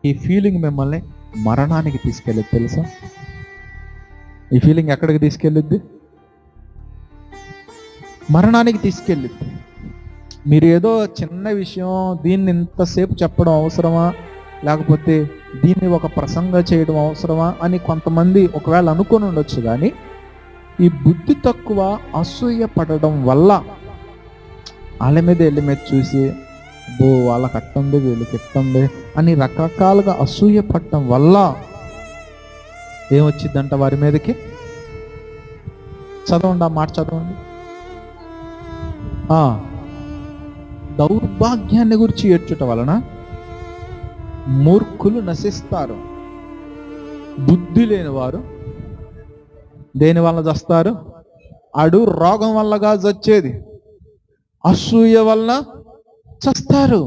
ఈ ఫీలింగ్ మిమ్మల్ని మరణానికి తీసుకెళ్ళిద్ది తెలుసా? ఈ ఫీలింగ్ ఎక్కడికి తీసుకెళ్ళిద్ది? మరణానికి తీసుకెళ్ళిద్ది. మీరు ఏదో చిన్న విషయం, దీన్ని ఇంతసేపు చెప్పడం అవసరమా, లేకపోతే దీన్ని ఒక ప్రసంగం చేయడం అవసరమా అని కొంతమంది ఒకవేళ అనుకొని ఉండొచ్చు. కానీ ఈ బుద్ధి తక్కువ అసూయ పడడం వల్ల వాళ్ళ మీద చూసి వాళ్ళకి అట్టుంది వీళ్ళకి ఎట్టుంది అని రకరకాలుగా అసూయ పడటం వల్ల ఏమొచ్చిందంట వారి మీదకి? చదవండి, ఆ మాట చదవండి. దౌర్భాగ్యాన్ని గురించి ఏడ్చుట వలన మూర్ఖులు నశిస్తారు. బుద్ధి లేని వారు దేని వల్ల చస్తారు? అడు రోగం వల్లగా చచ్చేది, అసూయ వలన చస్తారు.